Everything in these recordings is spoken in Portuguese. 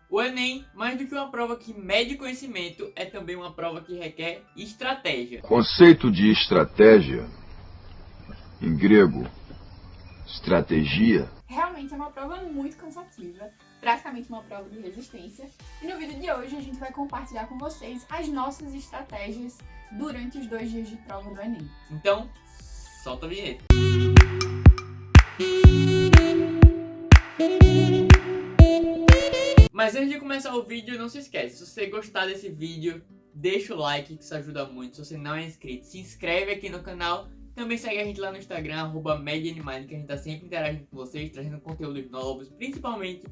O Enem, mais do que uma prova que mede conhecimento, é também uma prova que requer estratégia. Conceito de estratégia, em grego, estratégia. Realmente é uma prova muito cansativa, praticamente uma prova de resistência. E no vídeo de hoje a gente vai compartilhar com vocês as nossas estratégias durante os 2 dias de prova do Enem. Então, solta a vinheta. Mas antes de começar o vídeo, não se esquece, se você gostar desse vídeo, deixa o like que isso ajuda muito. Se você não é inscrito, se inscreve aqui no canal. Também segue a gente lá no Instagram, @medianimind, que a gente tá sempre interagindo com vocês, trazendo conteúdos novos, principalmente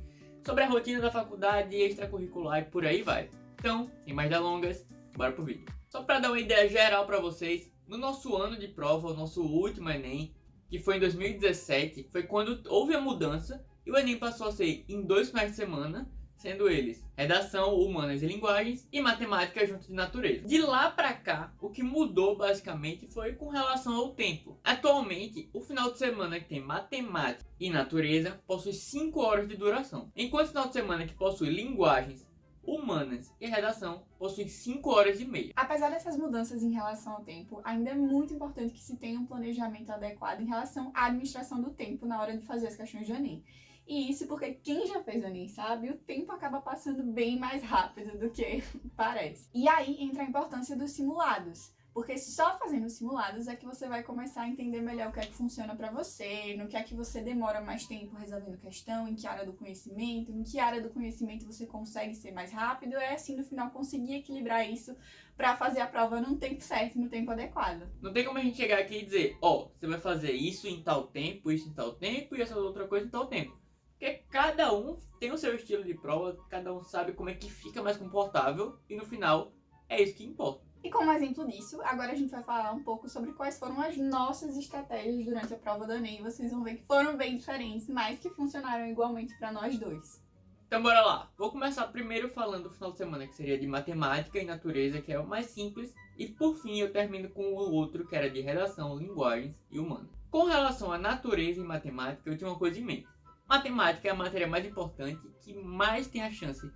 sobre a rotina da faculdade, extracurricular e por aí vai. Então, sem mais delongas, bora pro vídeo. Só para dar uma ideia geral para vocês, no nosso ano de prova, o nosso último Enem, que foi em 2017, foi quando houve a mudança e o Enem passou a ser em 2 finais de semana, sendo eles redação, humanas e linguagens e matemática junto de natureza. De lá pra cá, o que mudou basicamente foi com relação ao tempo. Atualmente, o final de semana que tem matemática e natureza possui 5 horas de duração, enquanto o final de semana que possui linguagens, humanas e redação possui 5 horas e meia. Apesar dessas mudanças em relação ao tempo, ainda é muito importante que se tenha um planejamento adequado em relação à administração do tempo na hora de fazer as questões do Enem. E isso porque quem já fez o Enem sabe, o tempo acaba passando bem mais rápido do que parece. E aí entra a importância dos simulados. Porque só fazendo simulados é que você vai começar a entender melhor o que é que funciona para você, no que é que você demora mais tempo resolvendo questão, em que área do conhecimento, em que área do conhecimento você consegue ser mais rápido, é assim no final conseguir equilibrar isso para fazer a prova no tempo certo, no tempo adequado. Não tem como a gente chegar aqui e dizer, ó, você vai fazer isso em tal tempo, isso em tal tempo e essa outra coisa em tal tempo. Porque cada um tem o seu estilo de prova, cada um sabe como é que fica mais confortável e no final é isso que importa. E como exemplo disso, agora a gente vai falar um pouco sobre quais foram as nossas estratégias durante a prova do Enem. Vocês vão ver que foram bem diferentes, mas que funcionaram igualmente para nós dois. Então bora lá. Vou começar primeiro falando do final de semana, que seria de matemática e natureza, que é o mais simples. E por fim eu termino com o outro, que era de redação, linguagens e humanas. Com relação à natureza e matemática, eu tinha uma coisa em mente. Matemática é a matéria mais importante, que mais tem a chance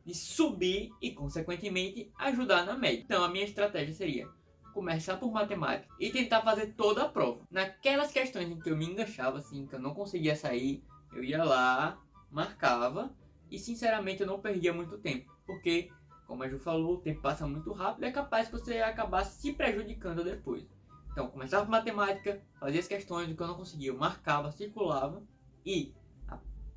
de subir e, consequentemente, ajudar na média. Então, a minha estratégia seria começar por matemática e tentar fazer toda a prova. Naquelas questões em que eu me enganchava, assim, que eu não conseguia sair, eu ia lá, marcava e, sinceramente, eu não perdia muito tempo. Porque, como a Ju falou, o tempo passa muito rápido e é capaz de você acabar se prejudicando depois. Então, começava por matemática, fazia as questões do que eu não conseguia, eu marcava, circulava e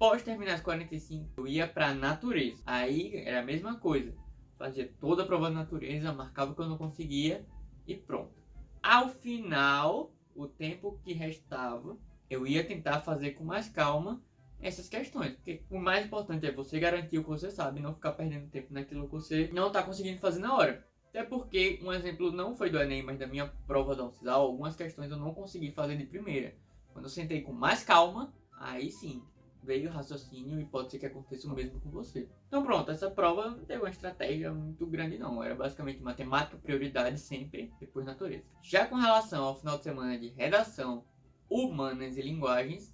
após terminar as 45, eu ia pra natureza. Aí era a mesma coisa. Fazia toda a prova de natureza, marcava o que eu não conseguia e pronto. Ao final, o tempo que restava, eu ia tentar fazer com mais calma essas questões. Porque o mais importante é você garantir o que você sabe, não ficar perdendo tempo naquilo que você não está conseguindo fazer na hora. Até porque, um exemplo não foi do Enem, mas da minha prova da UFSAL, algumas questões eu não consegui fazer de primeira. Quando eu sentei com mais calma, aí sim, veio o raciocínio e pode ser que aconteça o mesmo com você. Então pronto, essa prova não teve uma estratégia muito grande não. Era basicamente matemática, prioridade sempre, depois natureza. Já com relação ao final de semana de redação, humanas e linguagens,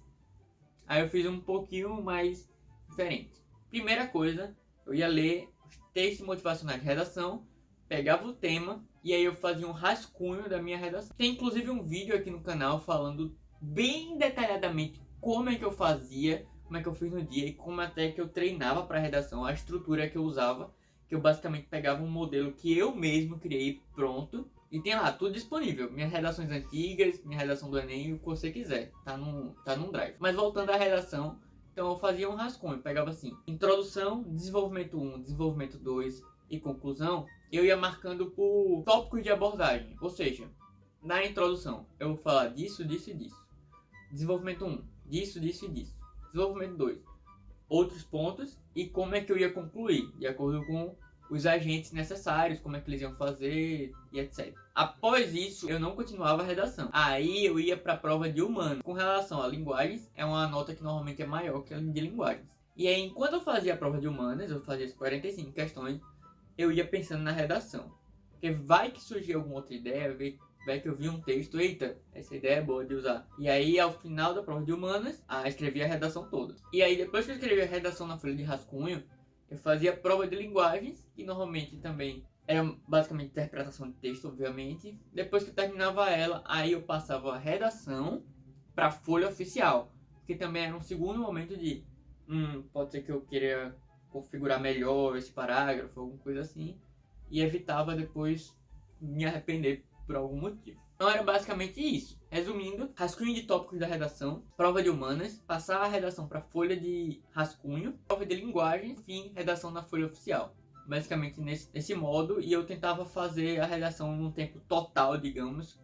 aí eu fiz um pouquinho mais diferente. Primeira coisa, eu ia ler os textos motivacionais de redação, pegava o tema e aí eu fazia um rascunho da minha redação. Tem inclusive um vídeo aqui no canal falando bem detalhadamente como é que eu fazia, como é que eu fiz no dia e como até que eu treinava para redação, a estrutura que eu usava, que eu basicamente pegava um modelo que eu mesmo criei pronto e tem lá tudo disponível, minhas redações antigas, minha redação do Enem, o que você quiser, tá num drive. Mas voltando à redação, então eu fazia um rascunho, pegava assim, introdução, desenvolvimento 1, desenvolvimento 2 e conclusão, eu ia marcando por tópicos de abordagem, ou seja, na introdução eu vou falar disso, disso e disso. Desenvolvimento 1, disso, disso e disso. Desenvolvimento 2, outros pontos e como é que eu ia concluir, de acordo com os agentes necessários, como é que eles iam fazer e etc. Após isso, eu não continuava a redação. Aí eu ia para a prova de humanas. Com relação a linguagens, é uma nota que normalmente é maior que a de linguagens. E aí, enquanto eu fazia a prova de humanas, eu fazia as 45 questões, eu ia pensando na redação. Porque vai que surgia alguma outra ideia, vai que eu vi um texto, eita, essa ideia é boa de usar. E aí, ao final da prova de humanas, escrevi a redação toda. E aí, depois que eu escrevi a redação na folha de rascunho, Eu fazia prova de linguagens, que normalmente também era basicamente interpretação de texto, obviamente. Depois que eu terminava ela, aí eu passava a redação para a folha oficial, que também era um segundo momento de pode ser que eu queira configurar melhor esse parágrafo, alguma coisa assim, e evitava depois me arrepender por algum motivo. Então era basicamente isso. Resumindo, rascunho de tópicos da redação, prova de humanas, passar a redação para folha de rascunho, prova de linguagem, fim, redação na folha oficial. Basicamente nesse modo, e eu tentava fazer a redação num tempo total, digamos,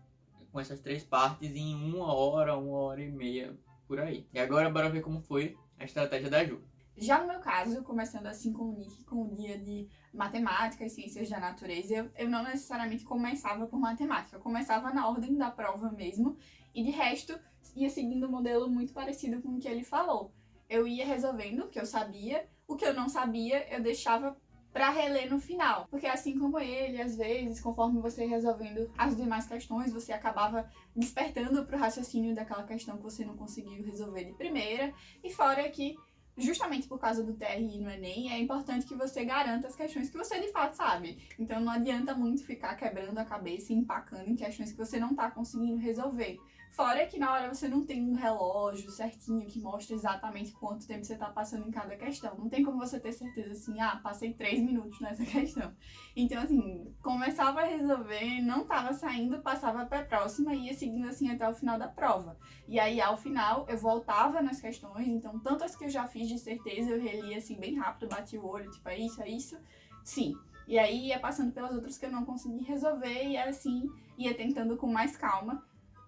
com essas 3 partes em 1 hora e meia, por aí. E agora bora ver como foi a estratégia da Ju. Já no meu caso, começando assim com o Nick, com o dia de matemática e ciências da natureza, eu não necessariamente começava por matemática, eu começava na ordem da prova mesmo, e de resto ia seguindo um modelo muito parecido com o que ele falou. Eu ia resolvendo o que eu sabia, o que eu não sabia eu deixava para reler no final, porque assim como ele, às vezes, conforme você ia resolvendo as demais questões, você acabava despertando para o raciocínio daquela questão que você não conseguiu resolver de primeira, e fora que justamente por causa do TRI no Enem, é importante que você garanta as questões que você de fato sabe. Então não adianta muito ficar quebrando a cabeça e empacando em questões que você não está conseguindo resolver. Fora que na hora você não tem um relógio certinho que mostra exatamente quanto tempo você está passando em cada questão. Não tem como você ter certeza assim, passei 3 minutos nessa questão. Então assim, começava a resolver, não estava saindo, passava para a próxima e ia seguindo assim até o final da prova. E aí ao final eu voltava nas questões, então tantas que eu já fiz de certeza eu relia assim bem rápido, bati o olho, tipo, é isso, sim. E aí ia passando pelas outras que eu não consegui resolver e assim ia tentando com mais calma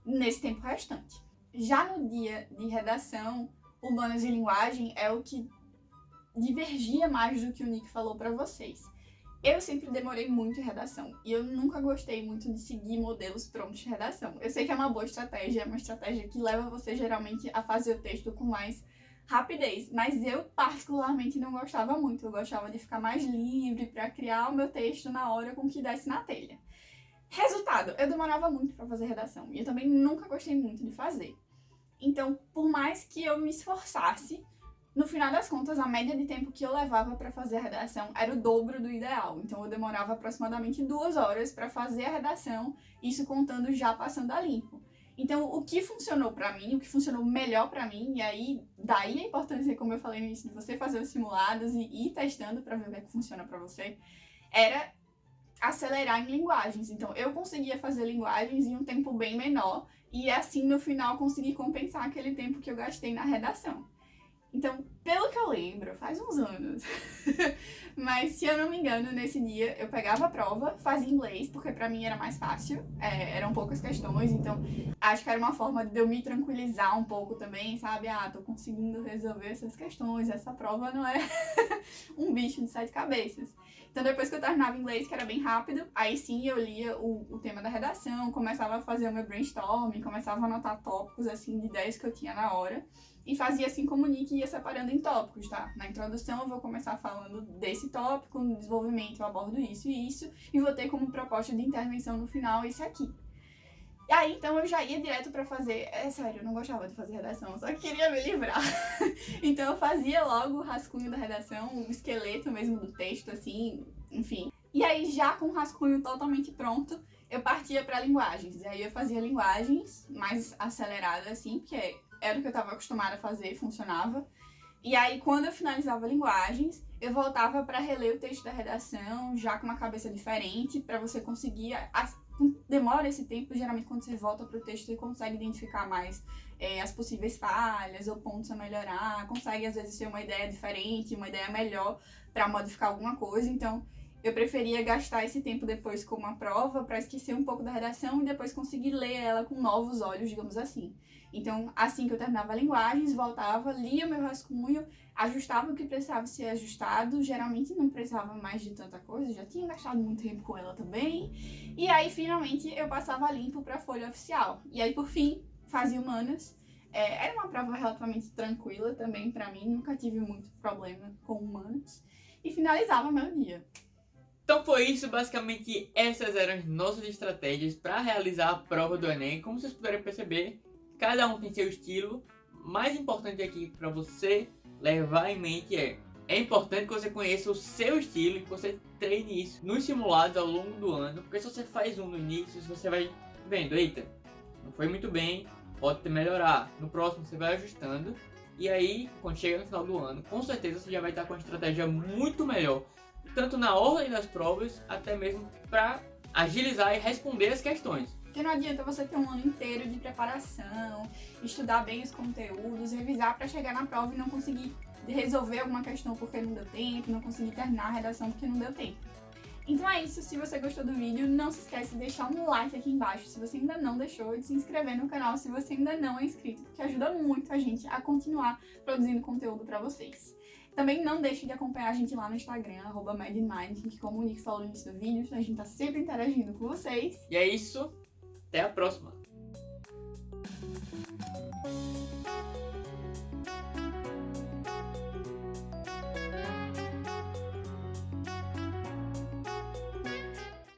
nesse tempo restante. Já no dia de redação, humanas e linguagem é o que divergia mais do que o Nick falou para vocês. Eu sempre demorei muito em redação e eu nunca gostei muito de seguir modelos prontos de redação. Eu sei que é uma boa estratégia, é uma estratégia que leva você geralmente a fazer o texto com mais rapidez, mas eu particularmente não gostava muito. Eu gostava de ficar mais livre para criar o meu texto na hora com que desse na telha. Resultado, eu demorava muito para fazer redação e eu também nunca gostei muito de fazer. Então, por mais que eu me esforçasse, no final das contas, a média de tempo que eu levava para fazer a redação era o dobro do ideal. Então, eu demorava aproximadamente 2 horas para fazer a redação, isso contando já passando a limpo. Então, o que funcionou pra mim, o que funcionou melhor pra mim, e aí daí a importância, como eu falei no início, de você fazer os simulados e ir testando pra ver o que é que funciona pra você, era acelerar em linguagens. Então, eu conseguia fazer linguagens em um tempo bem menor e assim, no final, conseguir compensar aquele tempo que eu gastei na redação. Então, pelo que eu lembro, faz uns anos, mas se eu não me engano, nesse dia eu pegava a prova, fazia inglês, porque pra mim era mais fácil, eram poucas questões, então acho que era uma forma de eu me tranquilizar um pouco também, sabe? Tô conseguindo resolver essas questões, essa prova não é um bicho de 7 cabeças. Então depois que eu terminava inglês, que era bem rápido, aí sim eu lia o tema da redação, começava a fazer o meu brainstorming, começava a anotar tópicos assim de ideias que eu tinha na hora. E fazia assim como o Nick ia separando em tópicos, tá? Na introdução eu vou começar falando desse tópico, no desenvolvimento eu abordo isso e isso, e vou ter como proposta de intervenção no final esse aqui. E aí, então, eu já ia direto pra fazer... sério, eu não gostava de fazer redação, eu só queria me livrar. Então eu fazia logo o rascunho da redação, o esqueleto mesmo do texto, assim, enfim. E aí, já com o rascunho totalmente pronto, eu partia pra linguagens. E aí eu fazia linguagens mais aceleradas, assim, porque era o que eu estava acostumada a fazer, funcionava. E aí, quando eu finalizava linguagens, eu voltava para reler o texto da redação, já com uma cabeça diferente, para você conseguir... Demora esse tempo, geralmente quando você volta para o texto, você consegue identificar mais as possíveis falhas ou pontos a melhorar, consegue às vezes ter uma ideia diferente, uma ideia melhor para modificar alguma coisa. Então, eu preferia gastar esse tempo depois com uma prova para esquecer um pouco da redação e depois conseguir ler ela com novos olhos, digamos assim. Então, assim que eu terminava linguagens, voltava, lia meu rascunho, ajustava o que precisava ser ajustado, geralmente não precisava mais de tanta coisa, já tinha gastado muito tempo com ela também. E aí, finalmente, eu passava limpo para a folha oficial. E aí, por fim, fazia humanas. Era uma prova relativamente tranquila também para mim, nunca tive muito problema com humanas. E finalizava meu dia. Então foi isso, basicamente essas eram as nossas estratégias para realizar a prova do Enem. Como vocês puderem perceber, cada um tem seu estilo. O mais importante aqui para você levar em mente é É importante que você conheça o seu estilo e que você treine isso nos simulados ao longo do ano, porque se você faz um no início, você vai vendo, eita, não foi muito bem, pode ter melhorar. No próximo você vai ajustando, e aí, quando chega no final do ano, com certeza você já vai estar com uma estratégia muito melhor, tanto na ordem das provas, até mesmo para agilizar e responder as questões. Porque não adianta você ter um ano inteiro de preparação, estudar bem os conteúdos, revisar para chegar na prova e não conseguir resolver alguma questão porque não deu tempo, não conseguir terminar a redação porque não deu tempo. Então é isso, se você gostou do vídeo, não se esquece de deixar um like aqui embaixo se você ainda não deixou e de se inscrever no canal se você ainda não é inscrito, porque ajuda muito a gente a continuar produzindo conteúdo para vocês. Também não deixe de acompanhar a gente lá no Instagram, @madinmind, que como o Nick falou no início do vídeo, a gente tá sempre interagindo com vocês. E é isso, até a próxima!